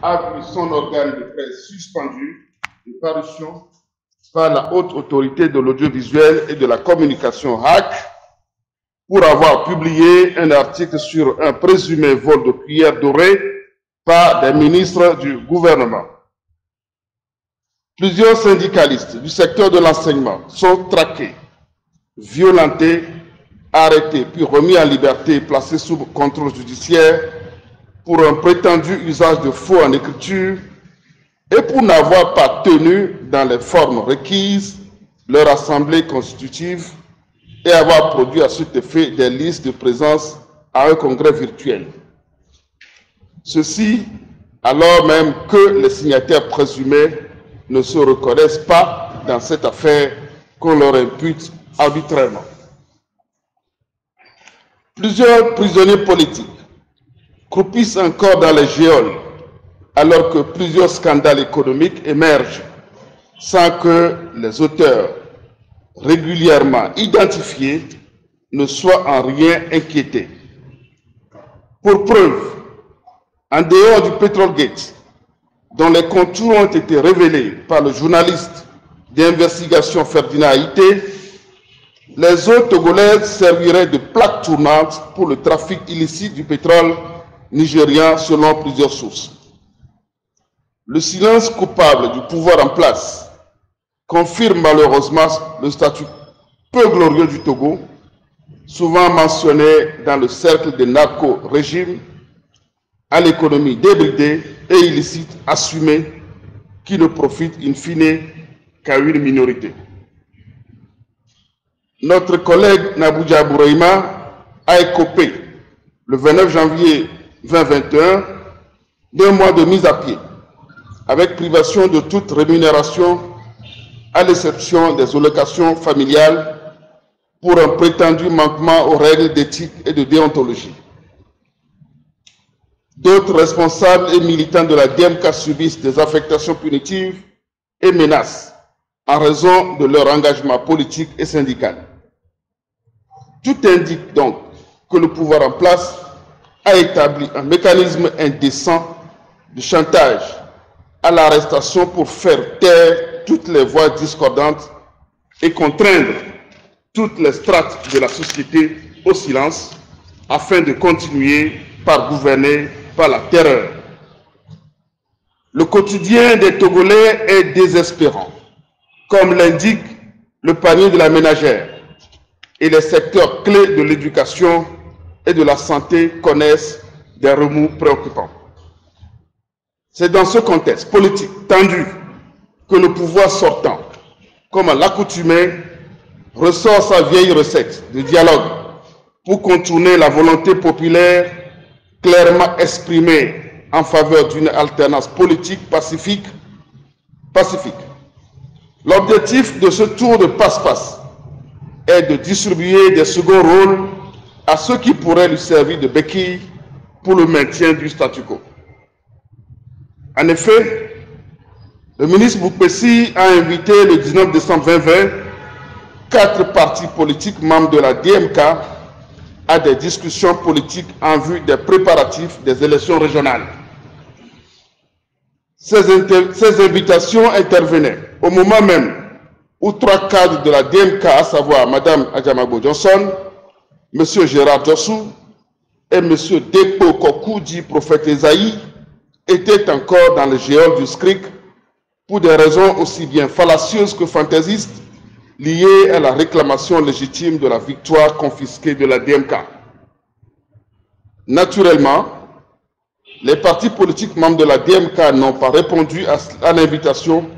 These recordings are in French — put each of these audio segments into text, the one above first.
a vu son organe de presse suspendu de parution par la haute autorité de l'audiovisuel et de la communication HAC pour avoir publié un article sur un présumé vol de cuillères dorées par des ministres du gouvernement. Plusieurs syndicalistes du secteur de l'enseignement sont traqués, violentés, arrêtés, puis remis en liberté et placés sous contrôle judiciaire pour un prétendu usage de faux en écriture et pour n'avoir pas tenu dans les formes requises leur assemblée constitutive et avoir produit à cet effet des listes de présence à un congrès virtuel. Ceci alors même que les signataires présumés ne se reconnaissent pas dans cette affaire qu'on leur impute arbitrairement. Plusieurs prisonniers politiques croupissent encore dans les geôles alors que plusieurs scandales économiques émergent sans que les auteurs régulièrement identifiés ne soient en rien inquiétés. Pour preuve, en dehors du Petrolgate, dont les contours ont été révélés par le journaliste d'investigation Ferdinand Haïté, les eaux togolaises serviraient de plaque tournante pour le trafic illicite du pétrole nigérian selon plusieurs sources. Le silence coupable du pouvoir en place confirme malheureusement le statut peu glorieux du Togo, souvent mentionné dans le cercle des narco-régimes, à l'économie débridée et illicite assumée qui ne profite in fine qu'à une minorité. Notre collègue Nabouja Bouraïma a écopé le 29 janvier 2021 d'un mois de mise à pied avec privation de toute rémunération à l'exception des allocations familiales pour un prétendu manquement aux règles d'éthique et de déontologie. D'autres responsables et militants de la DMK subissent des affectations punitives et menaces en raison de leur engagement politique et syndical. Tout indique donc que le pouvoir en place a établi un mécanisme indécent de chantage à l'arrestation pour faire taire toutes les voix discordantes et contraindre toutes les strates de la société au silence afin de continuer par gouverner par la terreur. Le quotidien des Togolais est désespérant, comme l'indique le panier de la ménagère, et les secteurs clés de l'éducation et de la santé connaissent des remous préoccupants. C'est dans ce contexte politique tendu que le pouvoir sortant, comme à l'accoutumée, ressort sa vieille recette de dialogue pour contourner la volonté populaire clairement exprimée en faveur d'une alternance politique pacifique. L'objectif de ce tour de passe-passe est de distribuer des seconds rôles à ceux qui pourraient lui servir de béquille pour le maintien du statu quo. En effet, le ministre Boukpessi a invité le 19 décembre 2020 4 partis politiques membres de la DMK à des discussions politiques en vue des préparatifs des élections régionales. Ces invitations intervenaient au moment même où 3 cadres de la DMK, à savoir Mme Adjamabo Johnson, M. Gérard Jossou et M. Dekpo Kokou, dit prophète Esaïe, étaient encore dans le géol du SCRIC pour des raisons aussi bien fallacieuses que fantaisistes liées à la réclamation légitime de la victoire confisquée de la DMK. Naturellement, les partis politiques membres de la DMK n'ont pas répondu à l'invitation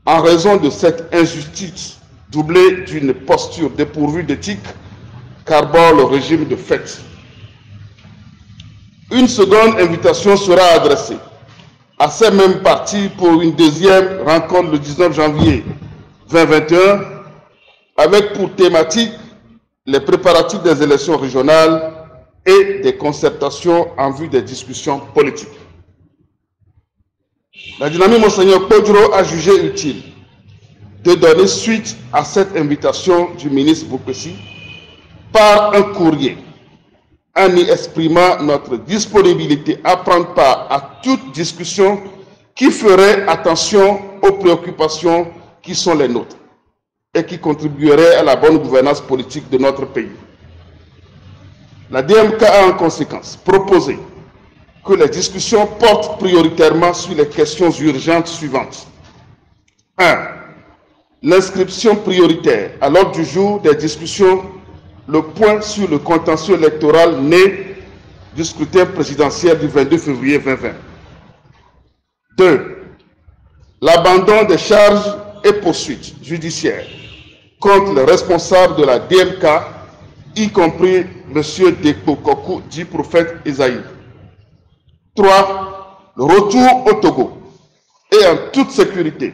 en raison de cette injustice doublée d'une posture dépourvue d'éthique qu'arbore le régime de fait. Une seconde invitation sera adressée à ces mêmes partis pour une deuxième rencontre le 19 janvier 2021 avec pour thématique les préparatifs des élections régionales et des concertations en vue des discussions politiques. La dynamique Monseigneur Podro a jugé utile de donner suite à cette invitation du ministre Boukpessi par un courrier en y exprimant notre disponibilité à prendre part à toute discussion qui ferait attention aux préoccupations qui sont les nôtres et qui contribuerait à la bonne gouvernance politique de notre pays. La DMK a en conséquence proposé que les discussions portent prioritairement sur les questions urgentes suivantes. 1. L'inscription prioritaire à l'ordre du jour des discussions, le point sur le contentieux électoral né du scrutin présidentiel du 22 février 2020. 2. L'abandon des charges et poursuites judiciaires contre les responsables de la DMK, y compris M. Dekpo Kokou, dit prophète Esaïe. 3. Le retour au Togo et en toute sécurité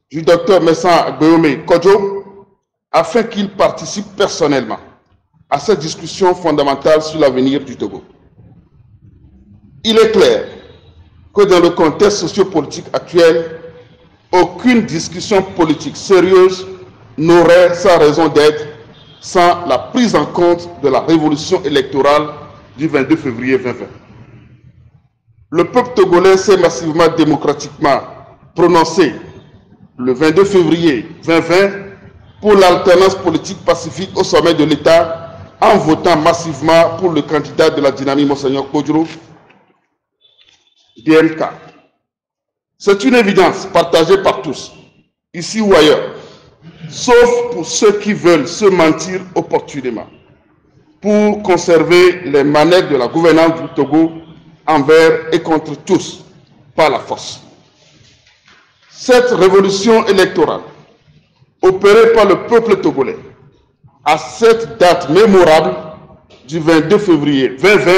du Dr Messa Agbeome Kodjo afin qu'il participe personnellement à cette discussion fondamentale sur l'avenir du Togo. Il est clair que dans le contexte sociopolitique actuel, aucune discussion politique sérieuse n'aurait sa raison d'être sans la prise en compte de la révolution électorale du 22 février 2020. Le peuple togolais s'est massivement démocratiquement prononcé le 22 février 2020 pour l'alternance politique pacifique au sommet de l'État en votant massivement pour le candidat de la dynamique Monseigneur Kodjo, DMK. C'est une évidence partagée par tous, ici ou ailleurs, sauf pour ceux qui veulent se mentir opportunément, pour conserver les manettes de la gouvernance du Togo envers et contre tous, par la force. Cette révolution électorale, opérée par le peuple togolais, à cette date mémorable du 22 février 2020,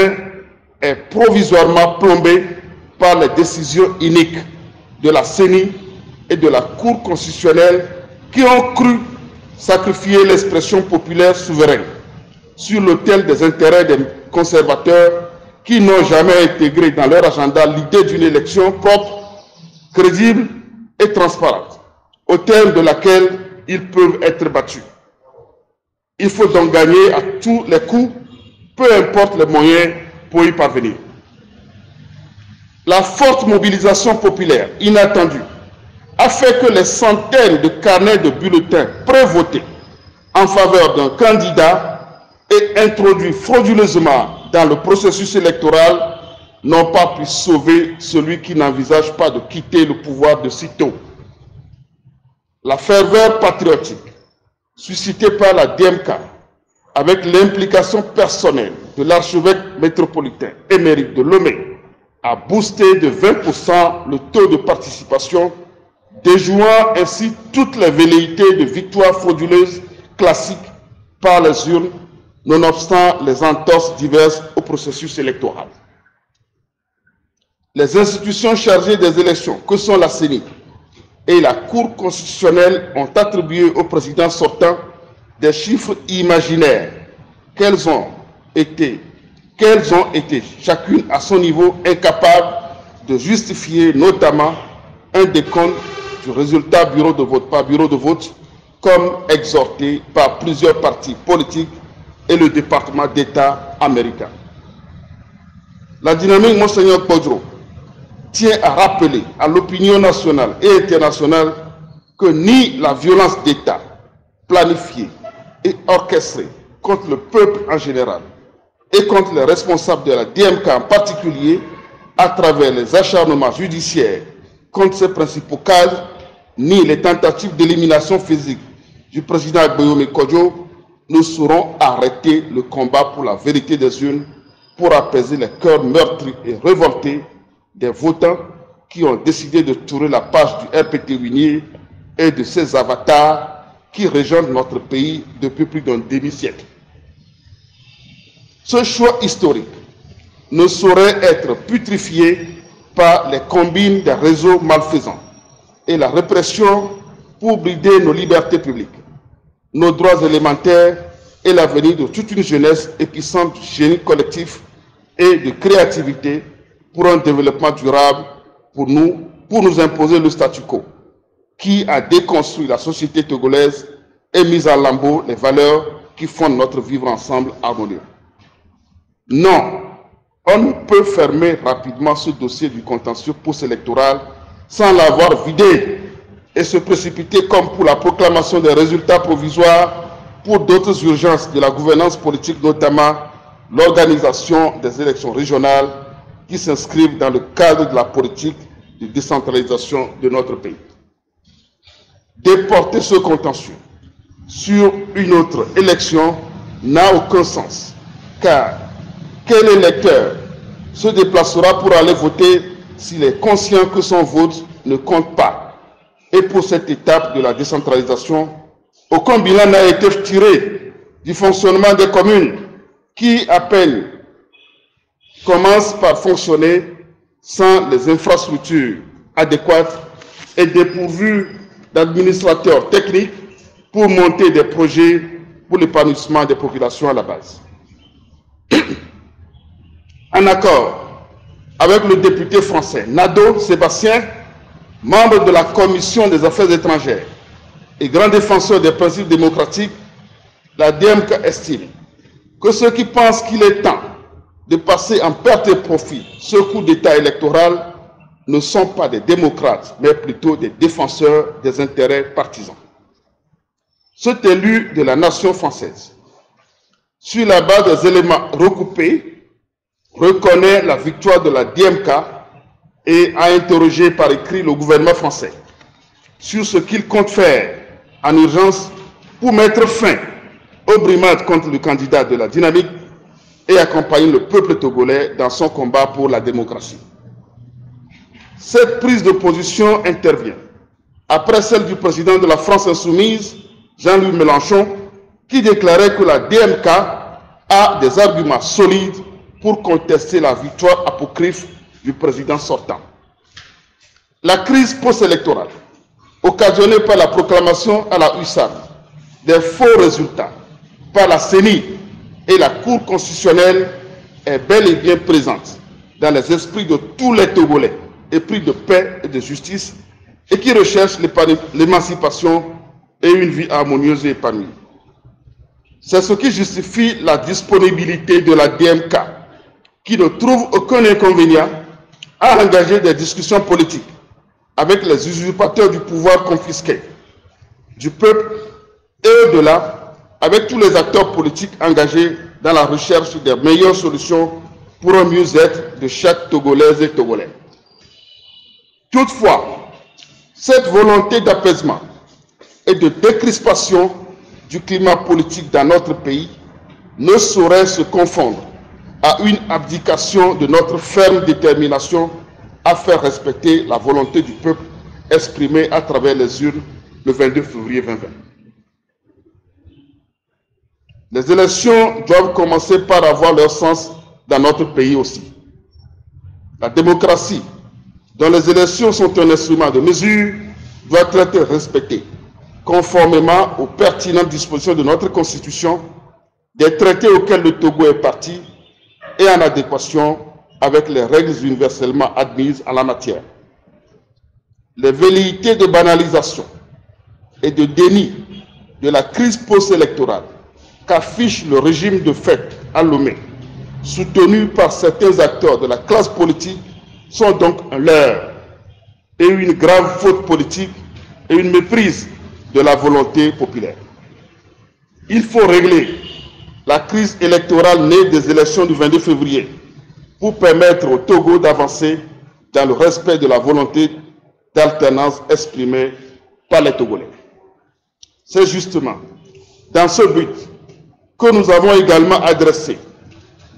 est provisoirement plombée par les décisions iniques de la CENI et de la Cour constitutionnelle qui ont cru sacrifier l'expression populaire souveraine sur l'autel des intérêts des conservateurs qui n'ont jamais intégré dans leur agenda l'idée d'une élection propre, crédible et transparente, au terme de laquelle ils peuvent être battus. Il faut donc gagner à tous les coups, peu importe les moyens pour y parvenir. La forte mobilisation populaire inattendue a fait que les centaines de carnets de bulletins prévotés en faveur d'un candidat et introduits frauduleusement dans le processus électoral n'ont pas pu sauver celui qui n'envisage pas de quitter le pouvoir de sitôt. La ferveur patriotique suscitée par la DMK, avec l'implication personnelle de l'archevêque métropolitain émérite de Lomé, a boosté de 20% le taux de participation, déjouant ainsi toutes les velléités de victoire frauduleuse classiques par les urnes, nonobstant les entorses diverses au processus électoral. Les institutions chargées des élections, que sont la CENI et la Cour constitutionnelle, ont attribué au président sortant des chiffres imaginaires qu'elles ont été chacune à son niveau incapables de justifier notamment un décompte du résultat bureau de vote par bureau de vote, comme exhorté par plusieurs partis politiques et le département d'État américain. La dynamique Monseigneur Kodjo tient à rappeler à l'opinion nationale et internationale que ni la violence d'État planifiée et orchestrée contre le peuple en général et contre les responsables de la DMK en particulier, à travers les acharnements judiciaires contre ses principaux cadres, ni les tentatives d'élimination physique du président Agbeome Kodjo ne sauront arrêter le combat pour la vérité des urnes, pour apaiser les cœurs meurtris et révoltés des votants qui ont décidé de tourner la page du RPT Winier et de ses avatars qui régent notre pays depuis plus d'un demi-siècle. Ce choix historique ne saurait être putrifié par les combines des réseaux malfaisants et la répression pour brider nos libertés publiques, nos droits élémentaires et l'avenir de toute une jeunesse épicentre du génie collectif et de créativité pour un développement durable pour nous imposer le statu quo qui a déconstruit la société togolaise et mis à lambeaux les valeurs qui fondent notre vivre ensemble harmonieux. Non, on ne peut fermer rapidement ce dossier du contentieux post-électoral sans l'avoir vidé et se précipiter comme pour la proclamation des résultats provisoires pour d'autres urgences de la gouvernance politique, notamment l'organisation des élections régionales qui s'inscrivent dans le cadre de la politique de décentralisation de notre pays. Déporter ce contentieux sur une autre élection n'a aucun sens, car quel électeur se déplacera pour aller voter s'il est conscient que son vote ne compte pas? Et pour cette étape de la décentralisation, aucun bilan n'a été tiré du fonctionnement des communes qui, à peine, commencent par fonctionner sans les infrastructures adéquates et dépourvues d'administrateurs techniques pour monter des projets pour l'épanouissement des populations à la base. En accord avec le député français Nadeau Sébastien, membre de la Commission des Affaires étrangères et grand défenseur des principes démocratiques, la DMK estime que ceux qui pensent qu'il est temps de passer en perte et profit ce coup d'État électoral ne sont pas des démocrates, mais plutôt des défenseurs des intérêts partisans. Cet élu de la nation française, sur la base des éléments recoupés, reconnaît la victoire de la DMK et a interrogé par écrit le gouvernement français sur ce qu'il compte faire en urgence pour mettre fin aux brimades contre le candidat de la dynamique et accompagner le peuple togolais dans son combat pour la démocratie. Cette prise de position intervient après celle du président de la France insoumise, Jean-Luc Mélenchon, qui déclarait que la DMK a des arguments solides pour contester la victoire apocryphe du président sortant. La crise post-électorale, occasionnée par la proclamation à la USAM des faux résultats par la CENI et la Cour constitutionnelle, est bel et bien présente dans les esprits de tous les Togolais épris de paix et de justice et qui recherchent l'émancipation et une vie harmonieuse et épanouie. C'est ce qui justifie la disponibilité de la DMK, qui ne trouve aucun inconvénient à engager des discussions politiques avec les usurpateurs du pouvoir confisqué du peuple et au-delà avec tous les acteurs politiques engagés dans la recherche des meilleures solutions pour un mieux-être de chaque Togolaise et Togolais. Toutefois, cette volonté d'apaisement et de décrispation du climat politique dans notre pays ne saurait se confondre à une abdication de notre ferme détermination à faire respecter la volonté du peuple exprimée à travers les urnes le 22 février 2020. Les élections doivent commencer par avoir leur sens dans notre pays aussi. La démocratie, dont les élections sont un instrument de mesure, doit être respectée, conformément aux pertinentes dispositions de notre Constitution, des traités auxquels le Togo est partie et en adéquation avec les règles universellement admises en la matière. Les velléités de banalisation et de déni de la crise post-électorale qu'affiche le régime de fait à Lomé, soutenu par certains acteurs de la classe politique, sont donc un leurre et une grave faute politique et une méprise de la volonté populaire. Il faut régler la crise électorale née des élections du 22 février pour permettre au Togo d'avancer dans le respect de la volonté d'alternance exprimée par les Togolais. C'est justement dans ce but que nous avons également adressé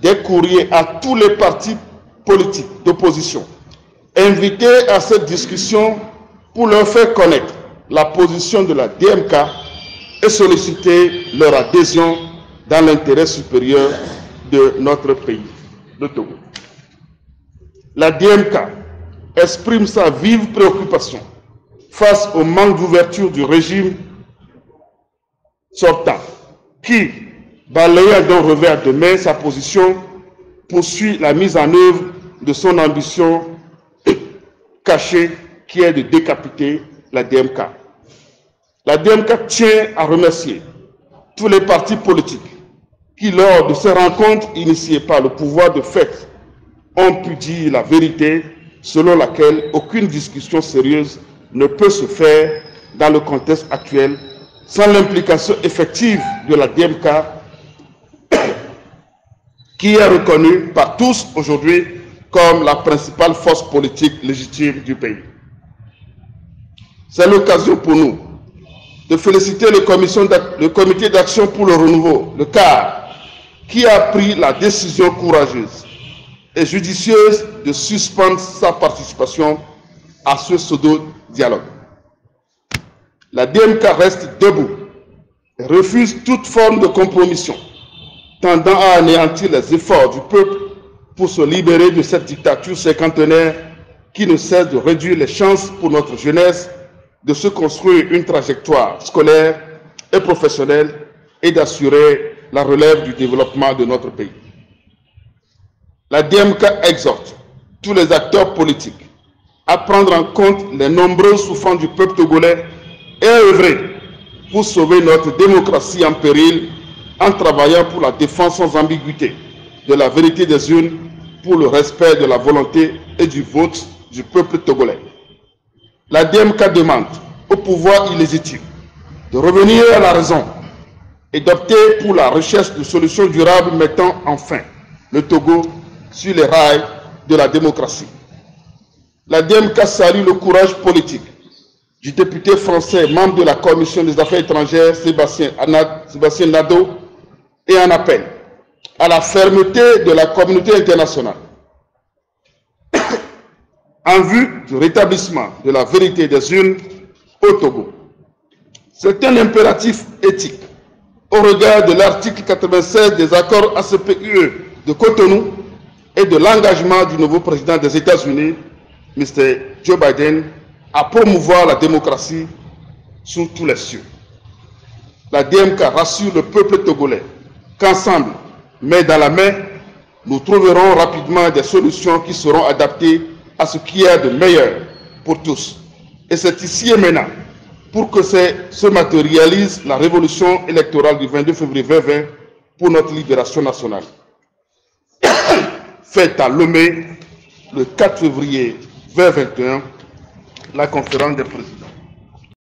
des courriers à tous les partis politiques d'opposition, invités à cette discussion pour leur faire connaître la position de la DMK et solliciter leur adhésion dans l'intérêt supérieur de notre pays, le Togo. La DMK exprime sa vive préoccupation face au manque d'ouverture du régime sortant, qui, balayant d'un revers de main sa position, poursuit la mise en œuvre de son ambition cachée qui est de décapiter la DMK. La DMK tient à remercier tous les partis politiques qui, lors de ces rencontres initiées par le pouvoir de fait, ont pu dire la vérité selon laquelle aucune discussion sérieuse ne peut se faire dans le contexte actuel sans l'implication effective de la DMK, qui est reconnue par tous aujourd'hui comme la principale force politique légitime du pays. C'est l'occasion pour nous de féliciter le comité d'action pour le renouveau, le CAR, qui a pris la décision courageuse et judicieuse de suspendre sa participation à ce pseudo-dialogue. La DMK reste debout et refuse toute forme de compromission tendant à anéantir les efforts du peuple pour se libérer de cette dictature cinquantenaire qui ne cesse de réduire les chances pour notre jeunesse de se construire une trajectoire scolaire et professionnelle et d'assurer la relève du développement de notre pays. La DMK exhorte tous les acteurs politiques à prendre en compte les nombreuses souffrances du peuple togolais et à œuvrer pour sauver notre démocratie en péril en travaillant pour la défense sans ambiguïté de la vérité des urnes, pour le respect de la volonté et du vote du peuple togolais. La DMK demande au pouvoir illégitime de revenir à la raison et d'opter pour la recherche de solutions durables mettant enfin le Togo sur les rails de la démocratie. La DMK salue le courage politique du député français, membre de la Commission des Affaires étrangères, Sébastien Nadeau, et en appelle à la fermeté de la communauté internationale en vue du rétablissement de la vérité des urnes au Togo. C'est un impératif éthique au regard de l'article 96 des accords ACP-UE de Cotonou et de l'engagement du nouveau président des États-Unis, Mr. Joe Biden, à promouvoir la démocratie sous tous les cieux. La DMK rassure le peuple togolais qu'ensemble, main dans la main, nous trouverons rapidement des solutions qui seront adaptées à ce qui est de meilleur pour tous. Et c'est ici et maintenant, pour que se matérialise la révolution électorale du 22 février 2020 pour notre libération nationale. Faite à Lomé le 4 février 2021, la conférence des présidents.